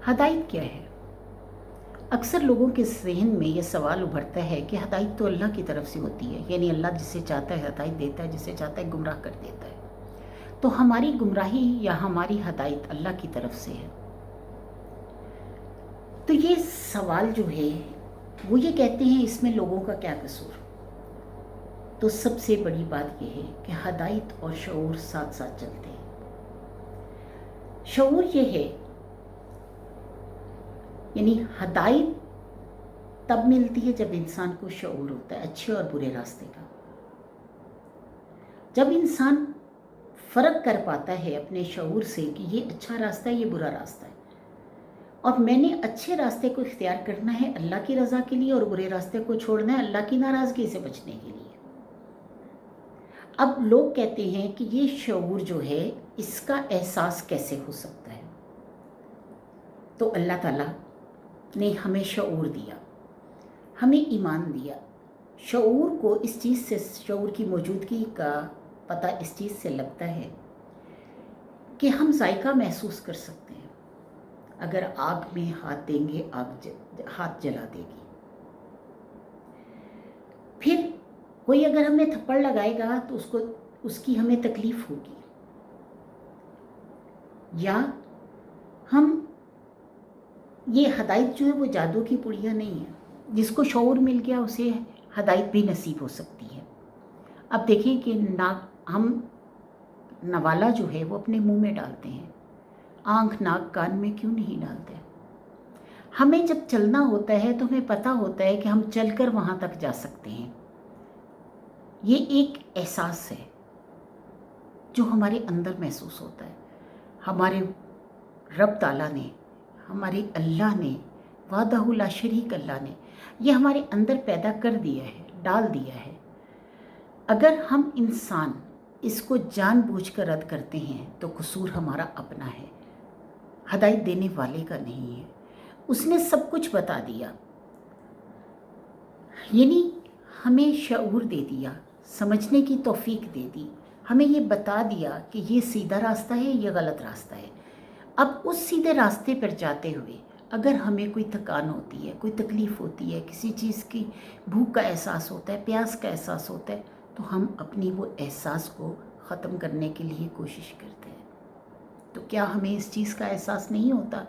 ہدایت کیا ہے؟ اکثر لوگوں کے ذہن میں یہ سوال ابھرتا ہے کہ ہدایت تو اللہ کی طرف سے ہوتی ہے، یعنی اللہ جسے چاہتا ہے ہدایت دیتا ہے، جسے چاہتا ہے گمراہ کر دیتا ہے، تو ہماری گمراہی یا ہماری ہدایت اللہ کی طرف سے ہے۔ تو یہ سوال جو ہے وہ یہ کہتے ہیں اس میں لوگوں کا کیا قصور؟ تو سب سے بڑی بات یہ ہے کہ ہدایت اور شعور ساتھ ساتھ چلتے ہیں۔ شعور یہ ہے، یعنی ہدایت تب ملتی ہے جب انسان کو شعور ہوتا ہے اچھے اور برے راستے کا۔ جب انسان فرق کر پاتا ہے اپنے شعور سے کہ یہ اچھا راستہ ہے، یہ برا راستہ ہے، اور میں نے اچھے راستے کو اختیار کرنا ہے اللہ کی رضا کے لیے، اور برے راستے کو چھوڑنا ہے اللہ کی ناراضگی سے بچنے کے لیے۔ اب لوگ کہتے ہیں کہ یہ شعور جو ہے اس کا احساس کیسے ہو سکتا ہے؟ تو اللہ تعالیٰ نے ہمیں شعور دیا، ہمیں ایمان دیا۔ شعور کو اس چیز سے، شعور کی موجودگی کا پتہ اس چیز سے لگتا ہے کہ ہم ذائقہ محسوس کر سکتے ہیں۔ اگر آگ میں ہاتھ دیں گے، آگ ہاتھ جلا دے گی۔ پھر کوئی اگر ہمیں تھپڑ لگائے گا تو اس کی ہمیں تکلیف ہوگی، یا ہم، یہ ہدایت جو ہے وہ جادو کی پڑیاں نہیں ہے۔ جس کو شعور مل گیا اسے ہدایت بھی نصیب ہو سکتی ہے۔ اب دیکھیں کہ ہم نوالا جو ہے وہ اپنے منہ میں ڈالتے ہیں، آنکھ ناک کان میں کیوں نہیں ڈالتے؟ ہمیں جب چلنا ہوتا ہے تو ہمیں پتہ ہوتا ہے کہ ہم چل کر وہاں تک جا سکتے ہیں۔ یہ ایک احساس ہے جو ہمارے اندر محسوس ہوتا ہے۔ ہمارے رب تعالیٰ نے، ہمارے اللہ نے، وحدہ لا شریک اللہ نے یہ ہمارے اندر پیدا کر دیا ہے، ڈال دیا ہے۔ اگر ہم انسان اس کو جان بوجھ کر رد کرتے ہیں تو قصور ہمارا اپنا ہے، ہدایت دینے والے کا نہیں ہے۔ اس نے سب کچھ بتا دیا، یعنی ہمیں شعور دے دیا، سمجھنے کی توفیق دے دی، ہمیں یہ بتا دیا کہ یہ سیدھا راستہ ہے، یہ غلط راستہ ہے۔ اب اس سیدھے راستے پر جاتے ہوئے اگر ہمیں کوئی تھکان ہوتی ہے، کوئی تکلیف ہوتی ہے، کسی چیز کی بھوک کا احساس ہوتا ہے، پیاس کا احساس ہوتا ہے، تو ہم اپنی وہ احساس کو ختم کرنے کے لیے کوشش کرتے ہیں۔ تو کیا ہمیں اس چیز کا احساس نہیں ہوتا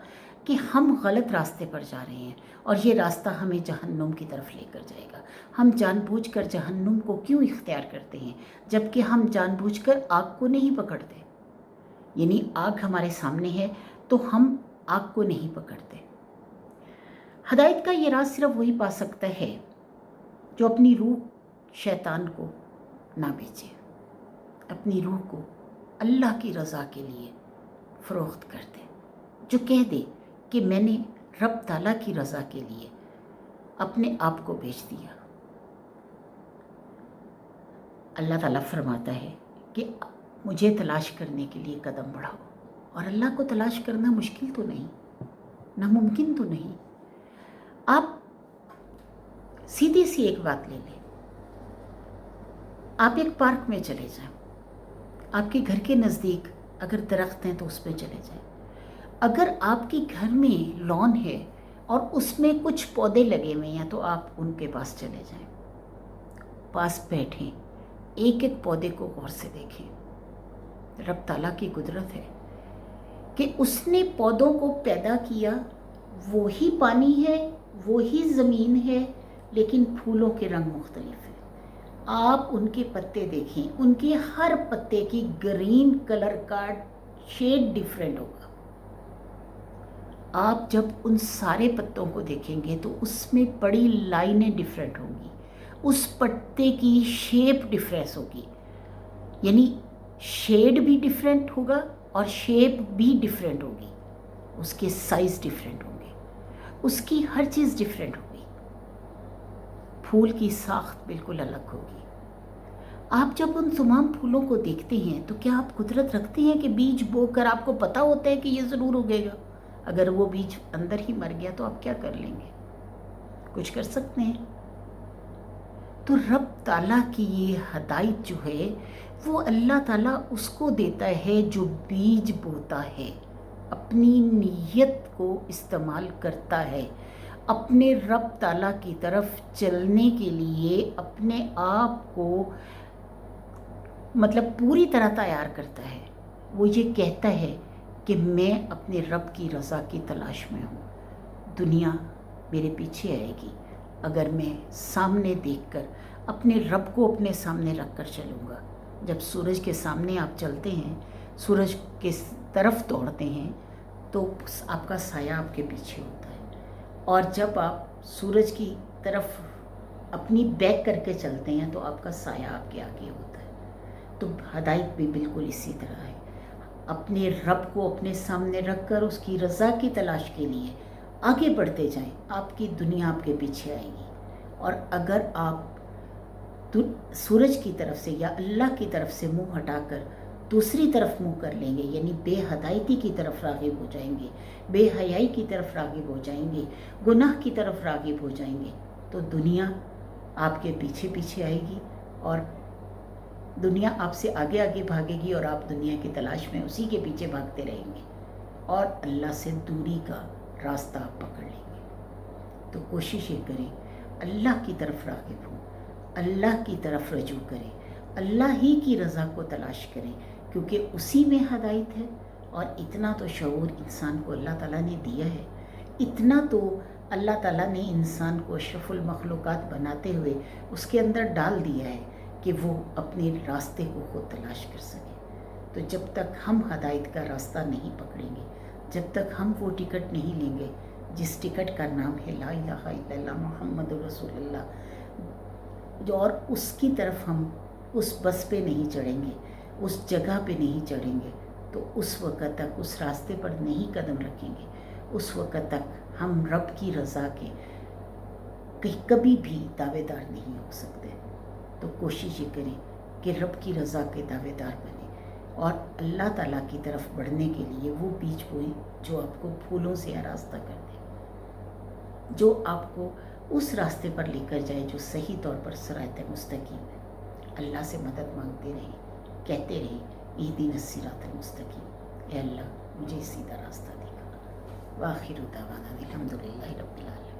کہ ہم غلط راستے پر جا رہے ہیں اور یہ راستہ ہمیں جہنم کی طرف لے کر جائے گا؟ ہم جان بوجھ کر جہنم کو کیوں اختیار کرتے ہیں جبکہ ہم جان بوجھ کر آگ کو نہیں پکڑتے؟ یعنی آگ ہمارے سامنے ہے تو ہم آگ کو نہیں پکڑتے۔ ہدایت کا یہ راز صرف وہی پا سکتا ہے جو اپنی روح شیطان کو نہ بیچے، اپنی روح کو اللہ کی رضا کے لیے فروخت کر دے، جو کہہ دے کہ میں نے رب تعالیٰ کی رضا کے لیے اپنے آپ کو بیچ دیا۔ اللہ تعالیٰ فرماتا ہے کہ مجھے تلاش کرنے کے لیے قدم بڑھاؤ، اور اللہ کو تلاش کرنا مشکل تو نہیں، ناممکن تو نہیں۔ آپ سیدھی سی ایک بات لے لیں، آپ ایک پارک میں چلے جائیں، آپ کے گھر کے نزدیک اگر درخت ہیں تو اس پہ چلے جائیں۔ اگر آپ کے گھر میں لان ہے اور اس میں کچھ پودے لگے ہوئے ہیں تو آپ ان کے پاس چلے جائیں، پاس بیٹھیں، ایک ایک پودے کو غور سے دیکھیں۔ رب تعالیٰ کی قدرت ہے کہ اس نے پودوں کو پیدا کیا، وہی پانی ہے، وہی زمین ہے، لیکن پھولوں کے رنگ مختلف ہیں۔ آپ ان کے پتے دیکھیں، ان کے ہر پتے کی گرین کلر کا شیڈ ڈیفرنٹ ہوگا۔ آپ جب ان سارے پتوں کو دیکھیں گے تو اس میں بڑی لائنیں ڈیفرنٹ ہوں گی، اس پتے کی شیپ ڈیفرنس ہوگی، یعنی شیڈ بھی ڈیفرنٹ ہوگا اور شیپ بھی ڈیفرنٹ ہوگی، اس کے سائز ڈیفرنٹ ہوں گے، اس کی ہر چیز ڈیفرنٹ ہوگی، پھول کی ساخت بالکل الگ ہوگی۔ آپ جب ان تمام پھولوں کو دیکھتے ہیں تو کیا آپ قدرت رکھتے ہیں کہ بیج بو کر آپ کو پتہ ہوتا ہے کہ یہ ضرور اگے گا؟ اگر وہ بیج اندر ہی مر گیا تو آپ کیا کر لیں گے؟ کچھ کر سکتے ہیں؟ تو رب تعالیٰ کی یہ ہدایت جو ہے وہ اللہ تعالیٰ اس کو دیتا ہے جو بیج بوتا ہے، اپنی نیت کو استعمال کرتا ہے، اپنے رب تعالیٰ کی طرف چلنے کے لیے اپنے آپ کو مطلب پوری طرح تیار کرتا ہے، وہ یہ کہتا ہے کہ میں اپنے رب کی رضا کی تلاش میں ہوں، دنیا میرے پیچھے آئے گی اگر میں سامنے دیکھ کر اپنے رب کو اپنے سامنے رکھ کر چلوں گا۔ جب سورج کے سامنے آپ چلتے ہیں، سورج کے طرف دوڑتے ہیں تو آپ کا سایہ آپ کے پیچھے ہوتا ہے، اور جب آپ سورج کی طرف اپنی بیک کر کے چلتے ہیں تو آپ کا سایہ آپ کے آگے ہوتا ہے۔ تو ہدایت بھی بالکل اسی طرح ہے، اپنے رب کو اپنے سامنے رکھ کر اس کی رضا کی تلاش کے لیے آگے بڑھتے جائیں، آپ کی دنیا آپ کے پیچھے آئے گی۔ اور اگر آپ سورج کی طرف سے یا اللہ کی طرف سے منہ ہٹا کر دوسری طرف منہ کر لیں گے، یعنی بے ہدایتی کی طرف راغب ہو جائیں گے، بے حیائی کی طرف راغب ہو جائیں گے، گناہ کی طرف راغب ہو جائیں گے، تو دنیا آپ کے پیچھے پیچھے آئے گی اور دنیا آپ سے آگے آگے بھاگے گی اور آپ دنیا کی تلاش میں اسی کے پیچھے بھاگتے رہیں گے اور اللہ سے دوری کا راستہ آپ پکڑ لیں گے۔ تو کوشش یہ کریں اللہ کی طرف راغب ہوں، اللہ کی طرف رجوع کریں، اللہ ہی کی رضا کو تلاش کریں، کیونکہ اسی میں ہدایت ہے۔ اور اتنا تو شعور انسان کو اللہ تعالیٰ نے دیا ہے، اتنا تو اللہ تعالیٰ نے انسان کو اشرف المخلوقات بناتے ہوئے اس کے اندر ڈال دیا ہے کہ وہ اپنے راستے کو خود تلاش کر سکے۔ تو جب تک ہم ہدایت کا راستہ نہیں پکڑیں گے، جب تک ہم وہ ٹکٹ نہیں لیں گے جس ٹکٹ کا نام ہے لا الہ الا اللہ محمد رسول اللہ، جو اور اس کی طرف ہم اس بس پہ نہیں چڑھیں گے، اس جگہ پہ نہیں چڑھیں گے، تو اس وقت تک اس راستے پر نہیں قدم رکھیں گے، اس وقت تک ہم رب کی رضا کے کبھی بھی دعوے دار نہیں ہو سکتے۔ تو کوشش یہ کریں کہ رب کی رضا کے دعوے دار بنیں اور اللہ تعالیٰ کی طرف بڑھنے کے لیے وہ بیج بوئیں جو آپ کو پھولوں سے آراستہ کر دے، جو آپ کو اس راستے پر لے کر جائے جو صحیح طور پر صراط مستقیم ہے۔ اللہ سے مدد مانگتے رہیں، کہتے رہیں اہدنا الصراط المستقیم، اے اللہ مجھے سیدھا راستہ دکھا۔ وآخر دعوانا الحمدللہ رب العالمین۔